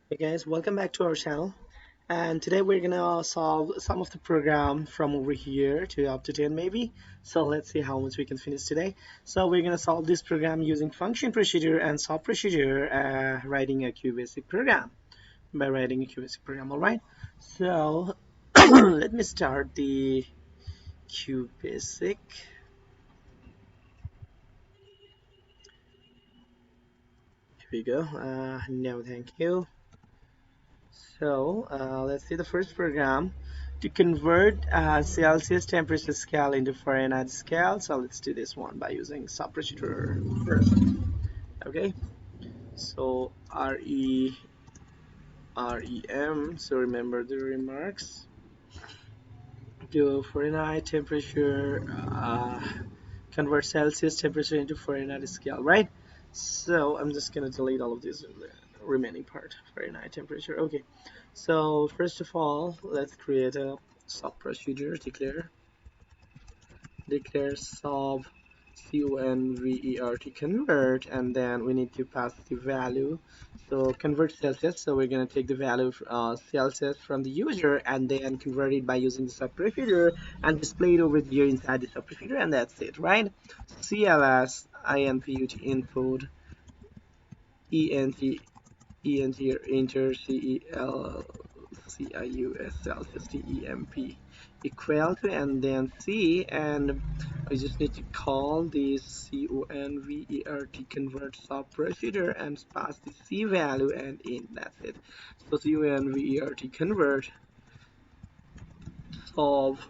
Hey guys, welcome back to our channel. And today we're gonna solve some of the program from over here to up to 10 maybe. So let's see how much we can finish today. So we're gonna solve this program using function procedure and sub procedure, writing a QBASIC program by writing a QBASIC program. All right. So let me start the QBASIC. Here we go. No, thank you. So let's see the first program to convert Celsius temperature scale into Fahrenheit scale. So let's do this one by using sub procedure first. Okay, so REM. So remember the remarks. Do Fahrenheit temperature, convert Celsius temperature into Fahrenheit scale, right? So I'm just gonna delete all of this remaining part, Fahrenheit temperature. Okay, so first of all, let's create a sub procedure. Declare sub convert, and then we need to pass the value. So convert Celsius, so we're going to take the value of Celsius from the user and then convert it by using the sub procedure and display it over here inside the sub procedure, and that's it, right? CLS input ent ent enter Celsius temp equal to, and then C, and I just need to call this convert sub procedure and pass the C value and in, that's it. So convert solve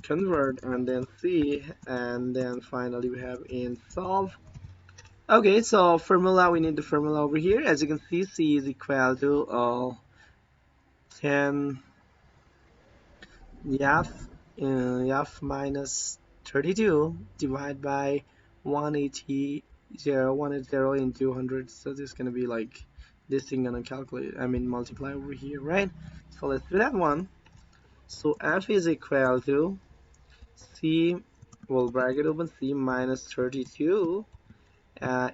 convert, and then C, and then finally we have in solve. Okay, so formula, we need the formula over here. As you can see, C is equal to 10 F, F minus 32 divided by 180, 180 into 100. So this is going to be like this thing gonna calculate, I mean multiply over here, right? So let's do that one. So F is equal to C, well, bracket open, C minus 32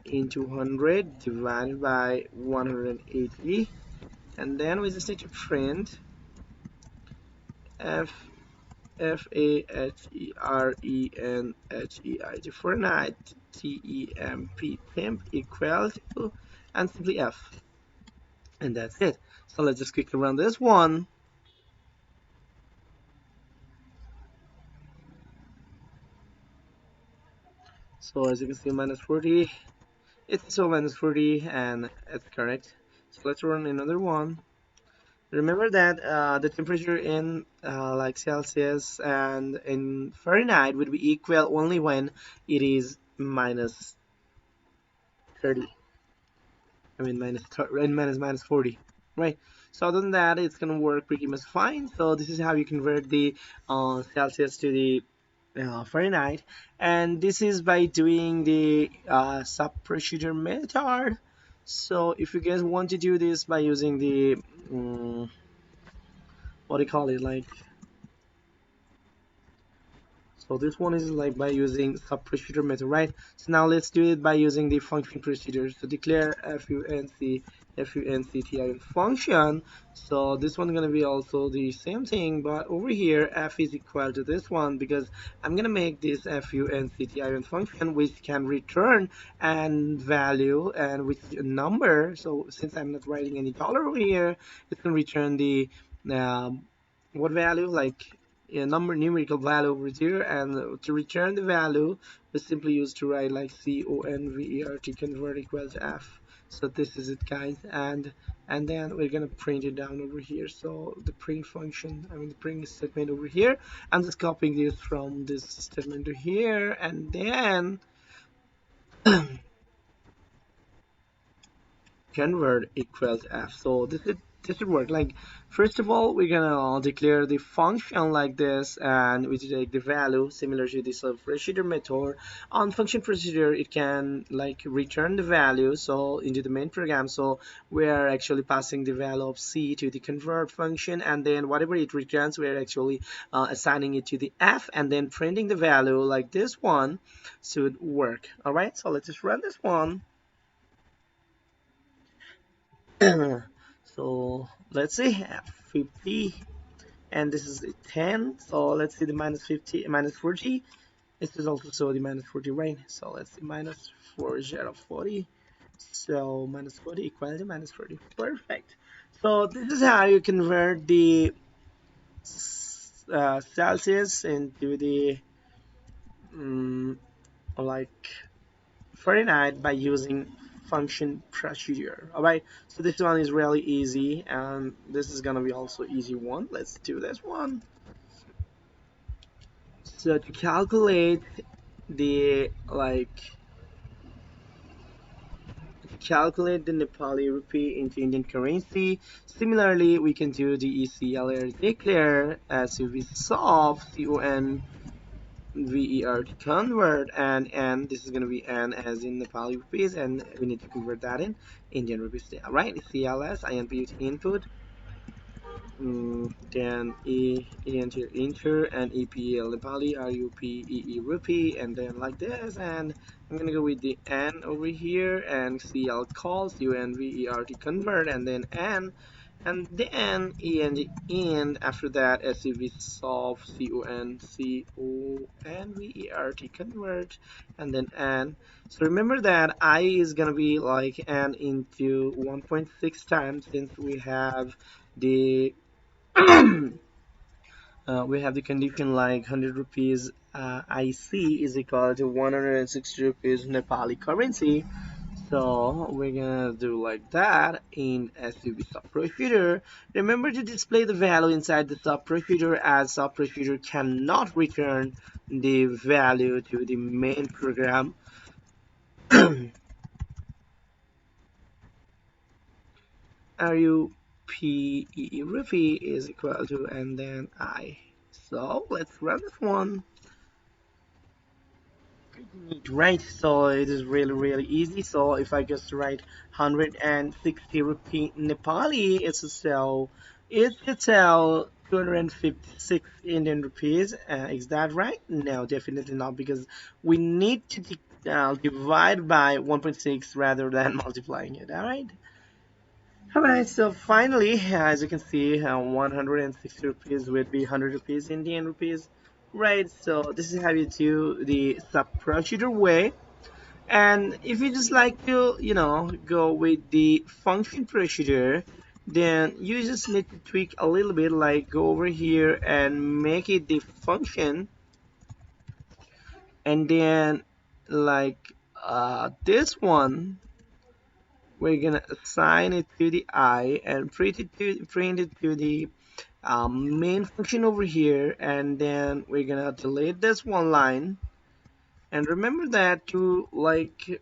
into 100 divided by 180, and then we just need to print F Fahrenheit for night temp equal to, and simply F, and that's it. So let's just quickly run this one. So as you can see, minus 40, it's still minus 40, and it's correct. So let's run another one. Remember that the temperature in like Celsius and in Fahrenheit would be equal only when it is minus 30. I mean minus 40, right? So other than that, it's gonna work pretty much fine. So this is how you convert the Celsius to the Fahrenheit, and this is by doing the sub procedure method. So if you guys want to do this by using the what do you call it, like, so this one is like by using sub procedure method, right? So now let's do it by using the function procedure. So declare functi function. So this one's gonna be also the same thing, but over here f is equal to this one, because I'm gonna make this functi function which can return and value and with a number. So since I'm not writing any dollar over here, it can return the what value, like a numerical value over here, and to return the value we simply use to write like convert equals f. So this is it, guys, and then we're gonna print it down over here. So the print function, I mean the print statement over here, I'm just copying this from this statement to here, and then convert equals f. So this would work. Like, first of all, we're gonna declare the function like this, and we take the value similar to the sub procedure method. On function procedure, it can like return the value so into the main program. So we are actually passing the value of c to the convert function, and then whatever it returns, we are actually assigning it to the f, and then printing the value like this one should work. All right, so let's just run this one. So let's see, 50, and this is 10. So let's see the minus 50, minus 40. This is also so the minus 40, right? So let's see, minus 40 out of 40. So minus 40 equal to minus 40. Perfect. So this is how you convert the Celsius into the like Fahrenheit by using function procedure. All right, so this one is really easy, and this is gonna be also easy one. Let's do this one. So to calculate the calculate the Nepali rupee into Indian currency. Similarly, we can do the ECLR declare as if we solve CON VER to convert, and this is going to be n as in Nepali rupees, and we need to convert that in Indian rupees. All right, CLS INPUT input, then enter and EPL Nepali RUPEE rupee, and then like this, and I'm gonna go with the N over here and CL calls UNVER to convert, and then N, and then END after that SUV solve CONVER to convert, and then N. So remember that I is gonna be like N into 1.6 times, since the we have the condition like 100 rupees IC is equal to 160 rupees Nepali currency. So we're gonna do like that in SUV subprocedure. Remember to display the value inside the subprocedure, as subprocedure cannot return the value to the main program. RUPEE rupee is equal to, and then I. So let's run this one. Right, so it is really easy. So if I just write 160 rupee Nepali, it's a sell 256 Indian rupees. Is that right? No, definitely not, because we need to divide by 1.6 rather than multiplying it. All right. Alright, so finally, as you can see, 160 rupees would be 100 rupees Indian rupees. Right, so this is how you do the sub procedure way. And if you just like to, go with the function procedure, then you just need to tweak a little bit, like go over here and make it the function, and then like this one we're gonna assign it to the I and print it to the main function over here, and then we're gonna delete this one line. And remember that to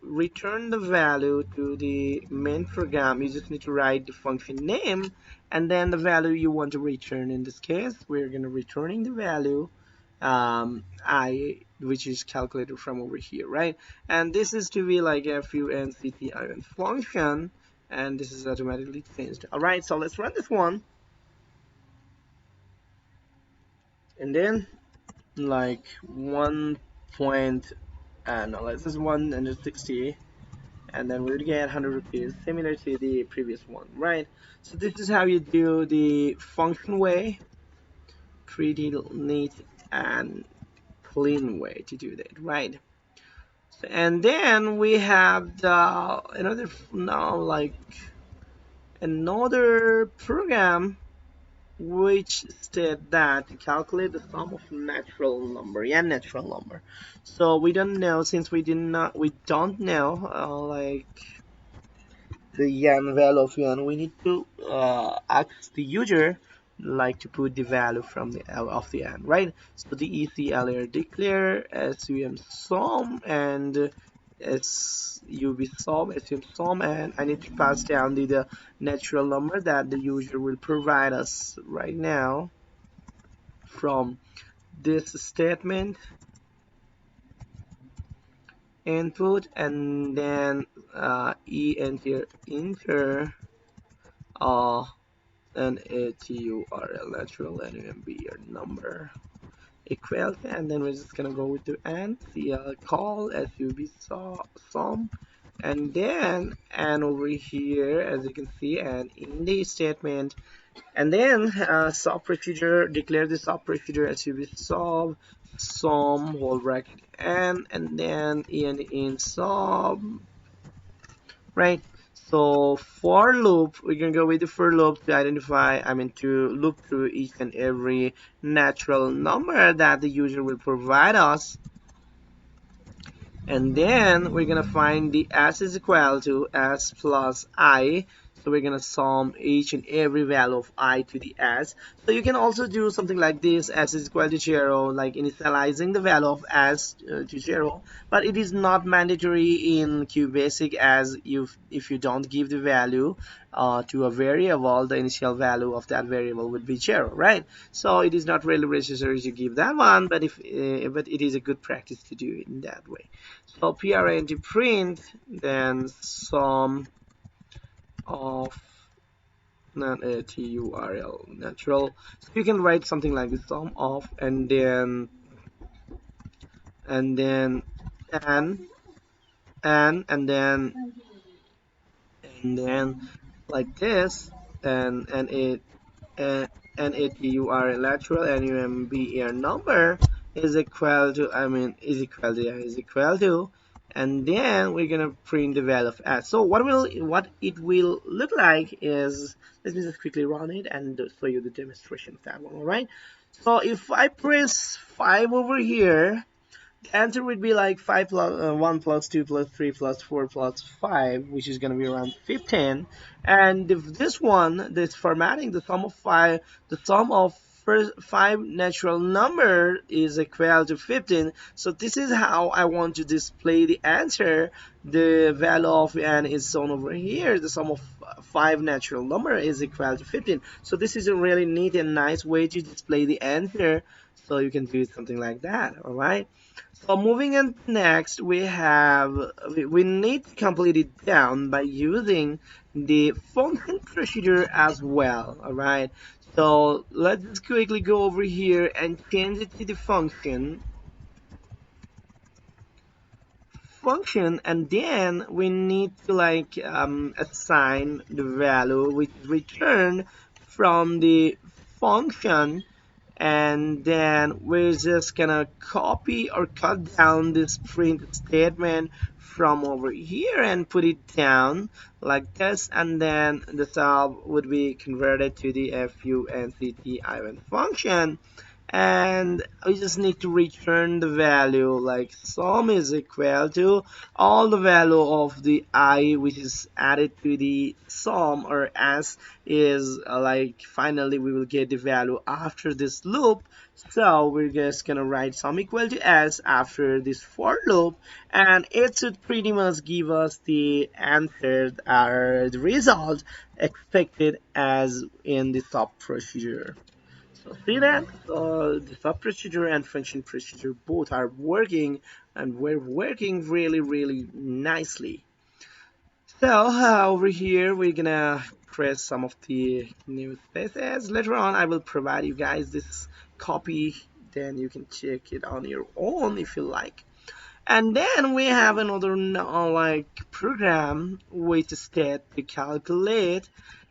return the value to the main program, you just need to write the function name and then the value you want to return. In this case, we're gonna returning the value I, which is calculated from over here, right? And this is to be like FUNCTION function, and this is automatically changed. All right, so let's run this one, and then like 1 point, no, this is 160, and then we would get 100 rupees, similar to the previous one, right? So this is how you do the function way, pretty neat and clean way to do that, right? And then we have the another now like another program which state that to calculate the sum of natural number, yeah, natural number. So we don't know, since we don't know the yen value of yen, we need to ask the user like to put the value from the of the yen, right? So the ECLR declare SUM sum and SUM sum, and I need to pass down the natural number that the user will provide us right now from this statement input, and then enter uh an ATURL natural NUMB number equal to, and then we're just gonna go with the and CL call SUB sum, and then and over here, as you can see, and in the statement, and then sub procedure, declare the sub procedure as to be sub sum whole bracket and then in sub, right? So for loop, we can go with the for loop to identify, I mean, to loop through each and every natural number that the user will provide us, and then we're gonna find the s is equal to s plus I. So we're gonna sum each and every value of I to the s. So you can also do something like this: s is equal to 0, like initializing the value of s to 0. But it is not mandatory in QBASIC, as if you don't give the value to a variable, the initial value of that variable would be 0, right? So it is not really necessary to give that one, but but it is a good practice to do it in that way. So print print then sum of not a turl natural. So you can write something like the sum of and then and and then like this, and it and NATUR lateral NUMBER number is equal to, I mean, is equal to, and then we're gonna print the value of s. So what it will look like is, let me just quickly run it and show you the demonstration of that one. All right. So if I press 5 over here, the answer would be like 5 plus 1 plus 2 plus 3 plus 4 plus 5, which is going to be around 15. And if this one, this formatting, the sum of first 5 natural number is equal to 15. So this is how I want to display the answer. The value of n is shown over here. The sum of 5 natural number is equal to 15. So this is a really neat and nice way to display the answer. So you can do something like that. All right. So moving on next, we need to complete it down by using the function procedure as well. All right. So let's just quickly go over here and change it to the function, and then we need to like assign the value which is returned from the function, and then we're just gonna copy or cut down this print statement from over here and put it down like this, and then the sub would be converted to the funct function, and we just need to return the value like sum is equal to all the value of the I which is added to the sum, or s is like finally we will get the value after this loop. So we're just gonna write sum equal to s after this for loop, and it should pretty much give us the answer or the result expected as in the sub procedure. So see that the sub procedure and function procedure both are working, and we're working really nicely. So over here we're gonna press some of the new spaces. Later on I will provide you guys this copy, then you can check it on your own if you like. And then we have another like program which state to calculate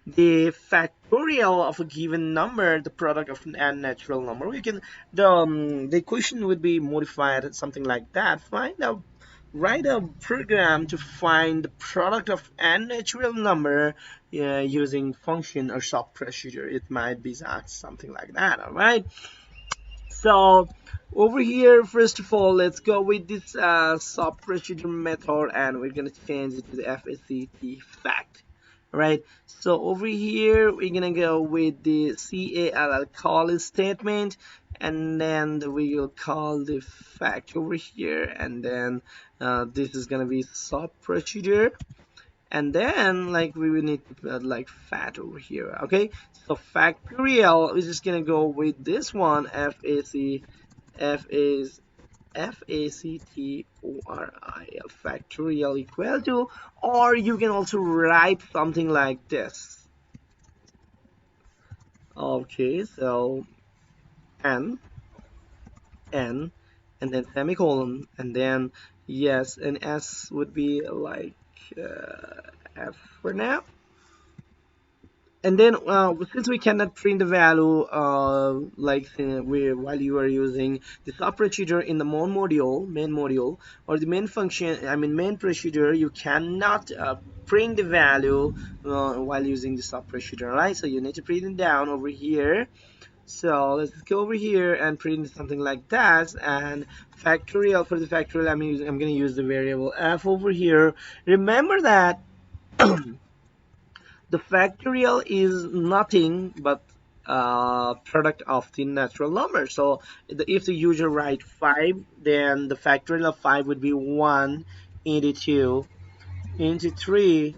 the factorial of a given number, the product of an natural number. We can the equation would be modified something like that. Write a program to find the product of an natural number using function or sub procedure. It might be that something like that. All right. So over here, first of all, let's go with this sub procedure method, and we're gonna change it to the fact fact. Right. So over here, we're gonna go with the call statement, and then we will call the fact over here, and then this is gonna be sub procedure, and then like we will need to put like fat over here. Okay, so factorial, we're just gonna go with this one, f is factorial, factorial equal to, or you can also write something like this. Okay, so n and then semicolon, and then yes, and s would be like f for now. And then since we cannot print the value while you are using the sub procedure in the main module or the main function, I mean main procedure, you cannot print the value while using the sub procedure, right? So you need to print it down over here. So let's go over here and print something like that. And factorial, for the factorial, I'm going to use the variable f over here. Remember that the factorial is nothing but product of the natural number. So if the user write 5, then the factorial of 5 would be 1 into 2 into 3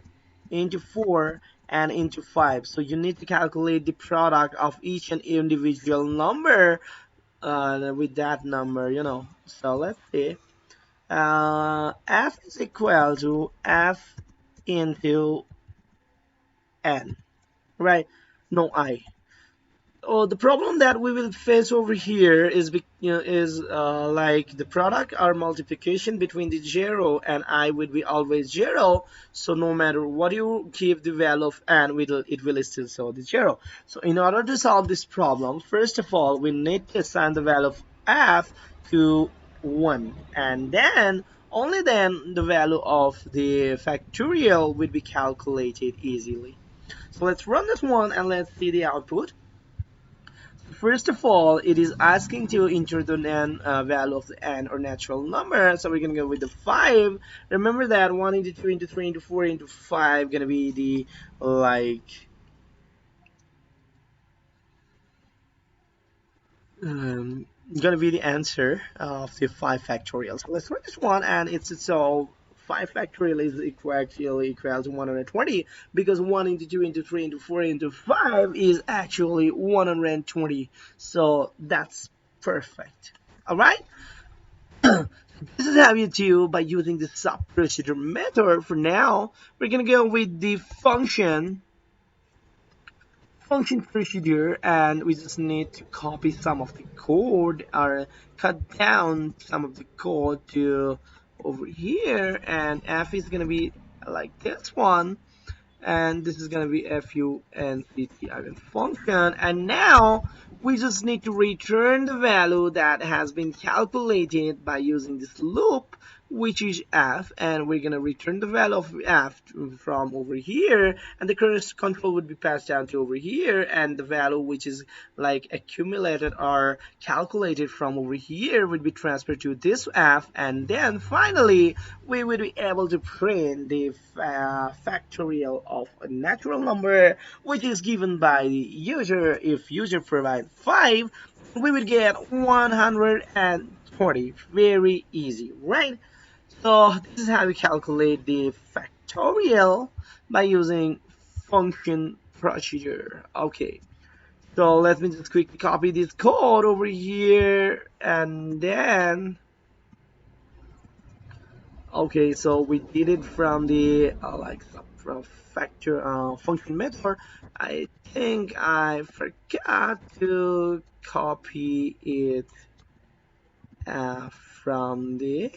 into 4 and into 5. So you need to calculate the product of each and individual number with that number, So let's see. F is equal to f into n, right? No I. Oh, the problem that we will face over here is like the product or multiplication between the 0 and I would be always 0. So no matter what you give the value of n, it will still show the 0. So in order to solve this problem, first of all, we need to assign the value of f to 1, and then only then the value of the factorial will be calculated easily. So let's run this one and let's see the output. First of all, it is asking to enter the n value of the n or natural number. So we're gonna go with the 5. Remember that 1 into 2 into 3 into 4 into 5 gonna be the like um, gonna be the answer of the 5 factorial. So let's run this one, and it's so 5 factorial is equal to 120, because 1 into 2 into 3 into 4 into 5 is actually 120. So that's perfect. All right. This is how you do by using the sub procedure method. For now, we're gonna go with the function procedure, and we just need to copy some of the code or cut down some of the code to over here, and f is going to be like this one, and this is going to be funct function. And now we just need to return the value that has been calculated by using this loop, which is f, and we're going to return the value of f from over here, and the current control would be passed down to over here, and the value which is like accumulated or calculated from over here would be transferred to this f, and then finally we would be able to print the factorial of a natural number, which is given by the user. If user provides 5, we would get 120. Very easy, right? So this is how we calculate the factorial by using function procedure. Okay, so let me just quickly copy this code over here, and then okay, so we did it from the from function method. I think I forgot to copy it from the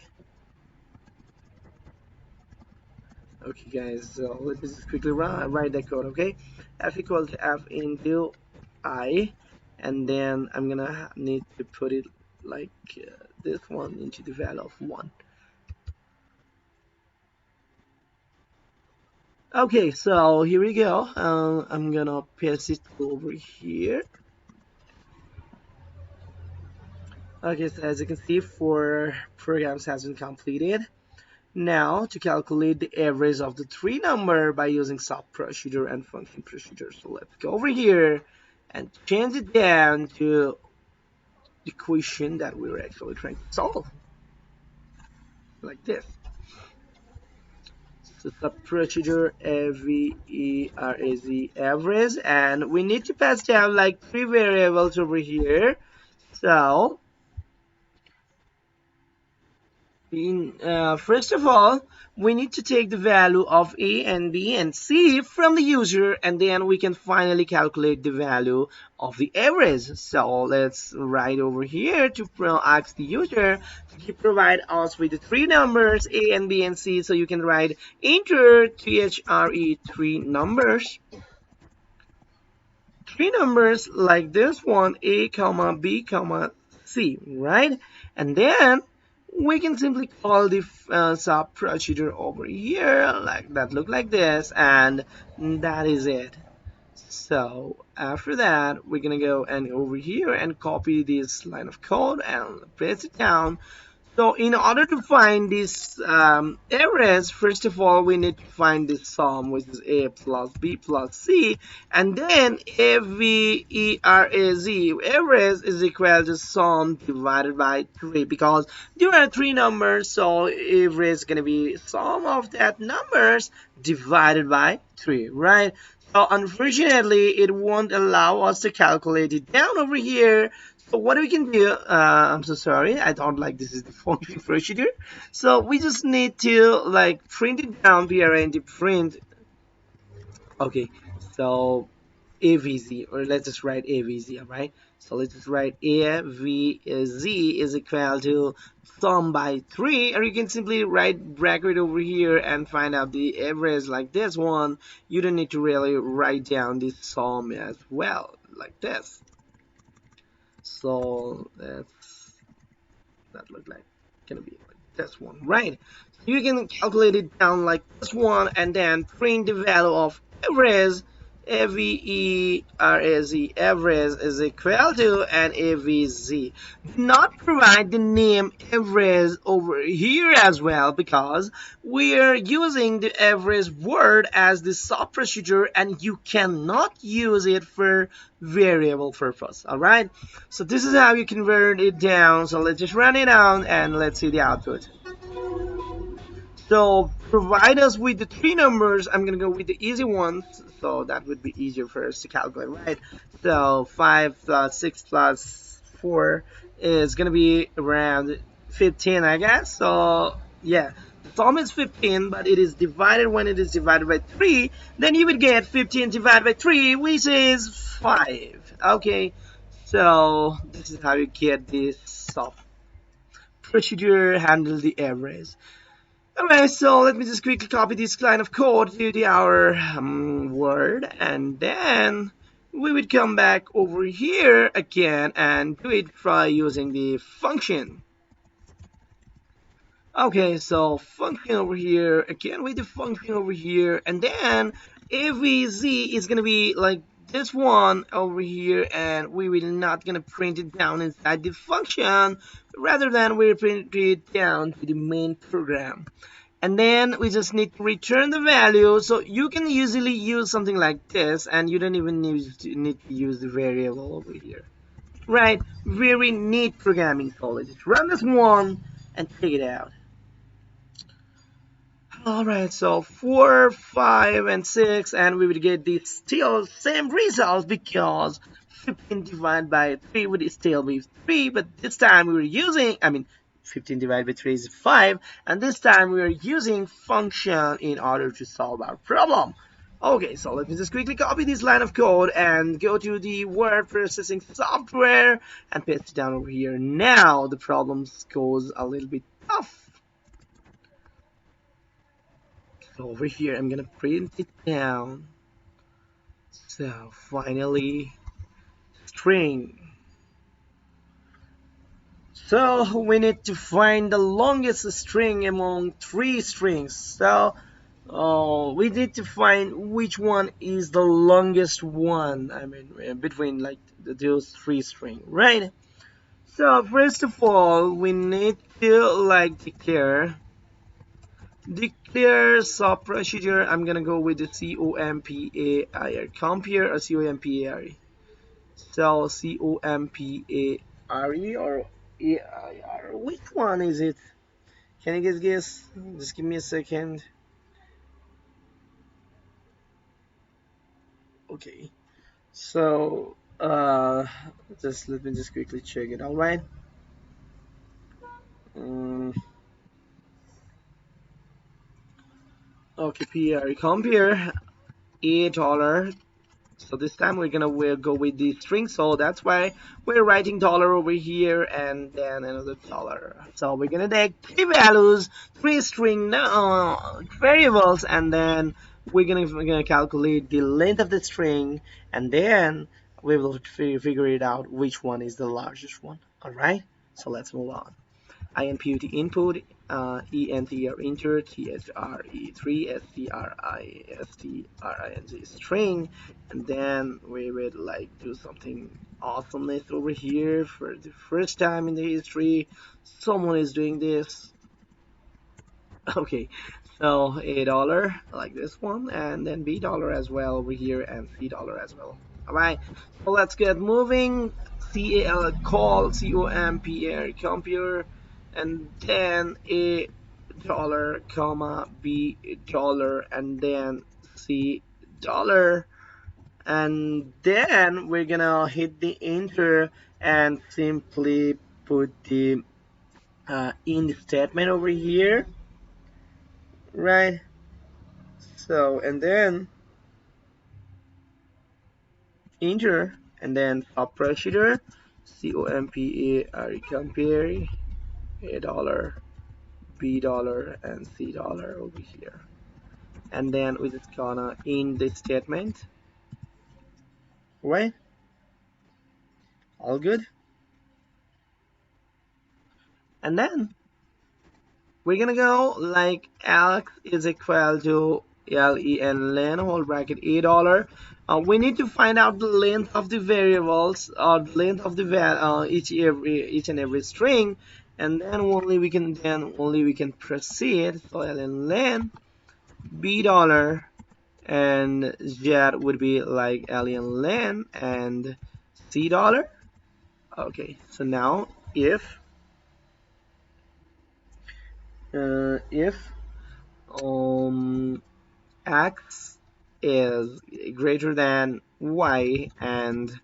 okay, guys, so let me just quickly write that code. Okay, f equals to f into I, and then I'm gonna need to put it like this one into the value of 1. Okay, so here we go. I'm gonna paste it over here. Okay, so as you can see, 4 programs has been completed. Now to calculate the average of the 3 number by using sub procedure and function procedure. So let's go over here and change it down to the equation that we were actually trying to solve, like this. So sub procedure average, and we need to pass down like 3 variables over here. So First of all, we need to take the value of A and B and C from the user, and then we can finally calculate the value of the average. So let's write over here to ask the user to provide us with the three numbers A and B and C. So you can write enter three numbers, three numbers like this one, A comma B comma C, right? And then we can simply call the sub procedure over here like that, look like this, and that is it. So after that, we're gonna go and over here and copy this line of code and paste it down. So in order to find this average, first of all, we need to find this sum, which is A plus B plus C, and then average is equal to sum divided by 3, because there are three numbers, so average is going to be sum of that numbers divided by 3, right? So unfortunately, it won't allow us to calculate it down over here. So what we can do, I'm so sorry, I don't like this is the function procedure. So we just need to like print it down here and the print. Okay, so AVZ, or let's just write AVZ, all right? So let's just write AVZ is equal to sum by 3, or you can simply write bracket over here and find out the average like this one. You don't need to really write down this sum as well, like this. So that's that look like gonna be like this one, right? So you can calculate it down like this one and then print the value of average. AVERAZ average is equal to and AVZ. Do not provide the name average over here as well, because we are using the average word as the sub procedure and you cannot use it for variable purpose. All right, so this is how you convert it down. So let's just run it out and let's see the output. So provide us with the three numbers. I'm gonna go with the easy ones, so that would be easier for us to calculate, right? So 5 plus 6 plus 4 is gonna be around 15, I guess. So yeah, the sum is 15, but it is divided when it is divided by 3. Then you would get 15 divided by 3, which is 5. Okay, so this is how you get this soft procedure handle the average. Alright, so let me just quickly copy this line of code to our Word, and then we would come back over here again and do it by using the function. Okay, so function over here, again with the function over here, and then AVZ is gonna be like this one over here, and we will not gonna print it down inside the function, rather than we print it down to the main program. And then we just need to return the value. So you can usually use something like this, and you don't even need to use the variable over here, right? Very neat programming. So let's just run this one and check it out. Alright, so 4, 5, and 6, and we would get the still same results, because 15 divided by 3 would still be 3, but this time we were using, 15 divided by 3 is 5, and this time we are using function in order to solve our problem. Okay, so let me just quickly copy this line of code and go to the word processing software and paste it down over here. Now the problem goes a little bit tough. So over here, I'm gonna print it down. So finally, string. So we need to find the longest string among three strings. So we need to find which one is the longest one. Between like those three strings, right? So first of all, we need to like declare sub procedure. I'm gonna go with the COMPAIR, compare or COMPARE. So COMPARE or AIR. Which one is it? Can you guess? Just give me a second. Okay. So just let me just quickly check it. All right. Okay, PR compare $8. So this time we'll go with the string, so that's why we're writing dollar over here and then another dollar. So we're gonna take three values, three string variables, and then we're gonna calculate the length of the string, and then we will figure it out which one is the largest one. All right, so let's move on. INPUT input, ENTR enter, THRE3, STRISTRING string, and then we would like do something awesomeness over here for the first time in the history. Someone is doing this. Okay, so $8 like this one, and then $B as well over here, and $C as well. All right, so let's get moving. CAL call COMPR computer, and then $A, comma $B, and then $C, and then we're gonna hit the enter and simply put the in the statement over here, right? So, and then enter, and then top procedure, COMPARE compare $A, $B, and $C over here. And then we're just gonna in the statement, right? All good. And then we're gonna go like Alex is equal to len whole bracket $8. We need to find out the length of the variables or the length of the each and every string, and then only we can proceed. So len $B, and z would be like len and $C. Okay, so now if x is greater than y and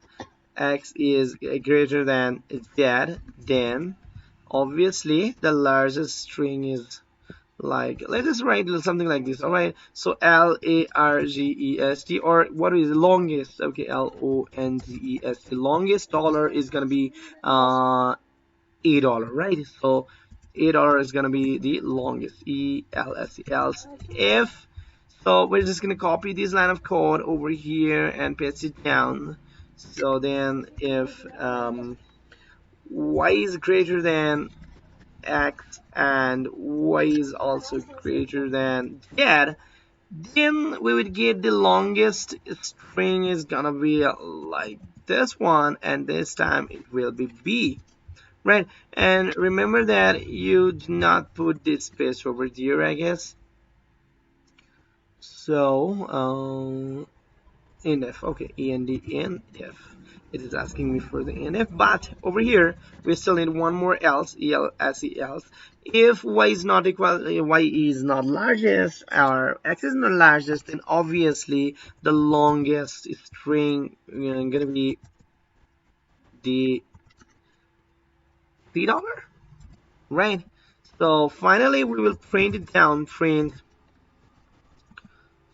x is greater than z, then obviously the largest string is like, let us write something like this. All right, so largest, or what is the longest? Okay, longest, longest dollar is gonna be $8, right? So $8 is gonna be the longest, else if, so we're just gonna copy this line of code over here and paste it down. So then if y is greater than x and y is also greater than z, then we would get the longest string is gonna be like this one, and this time it will be b, right? And remember that you do not put this space over here, I guess. So NF, okay, END NF. It is asking me for the NF, but over here we still need one more else, else. If y is not equal, y is not largest, or x is not largest, then obviously the longest string gonna be the $3, right? So finally we will print it down, print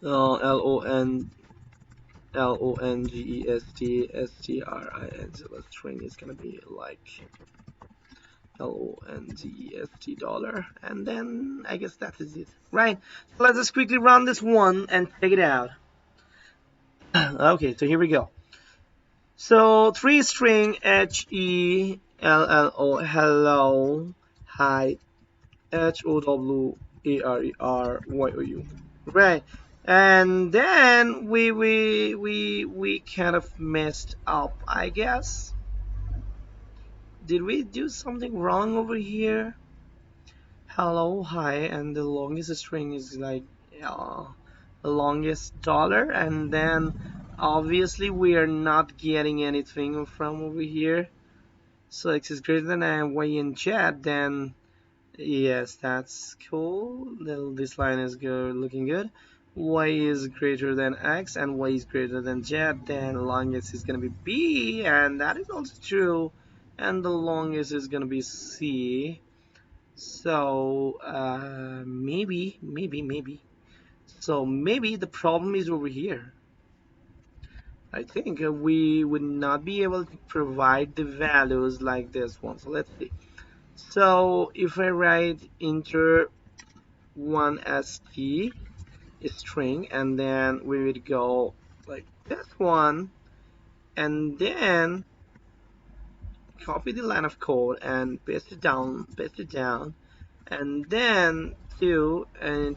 LONGEST STRIN. So the string is gonna be like $LONGEST, and then I guess that is it, right? So let's just quickly run this one and check it out. Okay, so here we go. So three string HELLO, hello, hi, HOWARERYOU, right? And then we kind of messed up, I guess. Did we do something wrong over here? Hello, hi, and the longest string is like the longest dollar, and then obviously we are not getting anything from over here. So x is greater than y in chat, then yes, that's cool. This line is good, looking good. Y is greater than x and y is greater than z, then longest is gonna be b, and that is also true. And the longest is gonna be c. So maybe. So maybe the problem is over here. I think we would not be able to provide the values like this one. So let's see. So if I write enter one st string, and then we would go like this one, and then copy the line of code and paste it down, and then two nd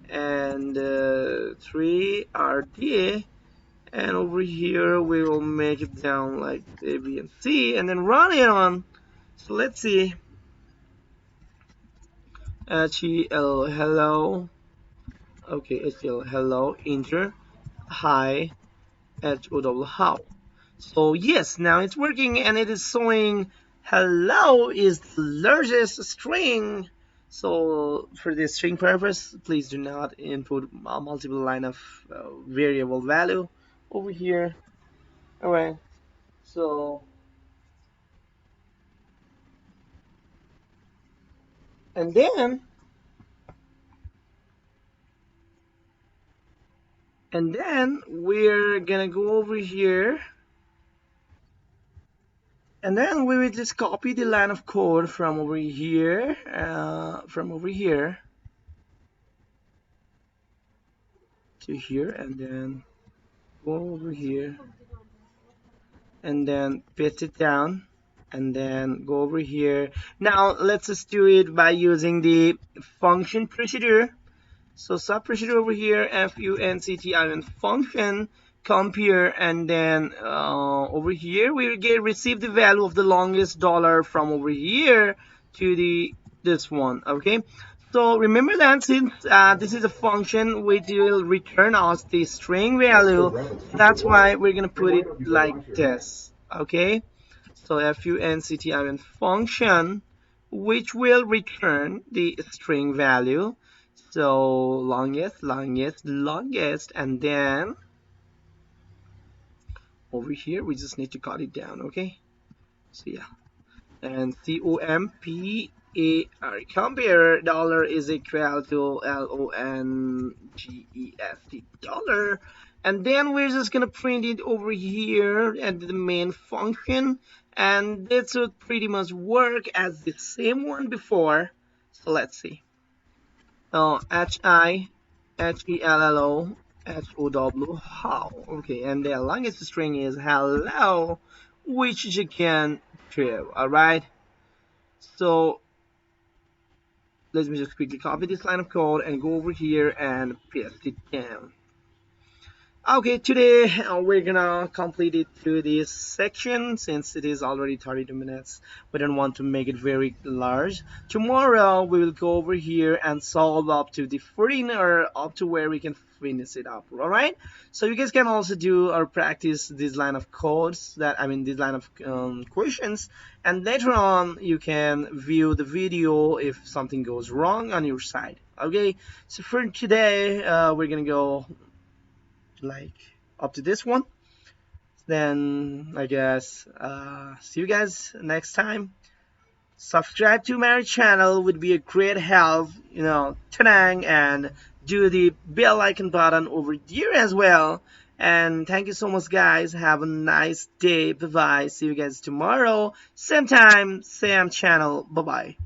and 3rd, and over here we will make it down like A, B, and C, and then run it on. So let's see. HEL hello. Okay, HEL hello. Enter. Hi. HOW how. So yes, now it's working, and it is showing hello is the largest string. So for the string purpose, please do not input a multiple line of variable value over here. All right. So and then we're gonna go over here, and then we will just copy the line of code from over here, to here, and then go over here, and then paste it down, and then go over here. Now let's just do it by using the function procedure. So sub procedure over here, function function compare, and then over here we will receive the value of the longest dollar from over here to the this one. Okay, so remember that since this is a function which will return us the string value, that's why we're gonna put it like this. Okay, so function function which will return the string value. So longest, and then over here we just need to cut it down. Okay, so yeah, and compare dollar is equal to longest dollar, and then we're just gonna print it over here at the main function, and this would pretty much work as the same one before. So let's see. HIHELLO how. Okay, and the longest string is hello, which you can do. All right. So let me just quickly copy this line of code and go over here and paste it down. Okay, today we're gonna complete it through this section since it is already 32 minutes. We don't want to make it very large. Tomorrow we will go over here and solve up to the 14 or up to where we can finish it up. All right. So you guys can also do or practice this line of codes this line of questions, and later on you can view the video if something goes wrong on your side. Okay. So for today we're gonna go like up to this one. Then I guess see you guys next time. Subscribe to my channel would be a great help, tang, and do the bell icon button over here as well. And thank you so much guys, have a nice day. Bye bye, see you guys tomorrow, same time, same channel. Bye bye.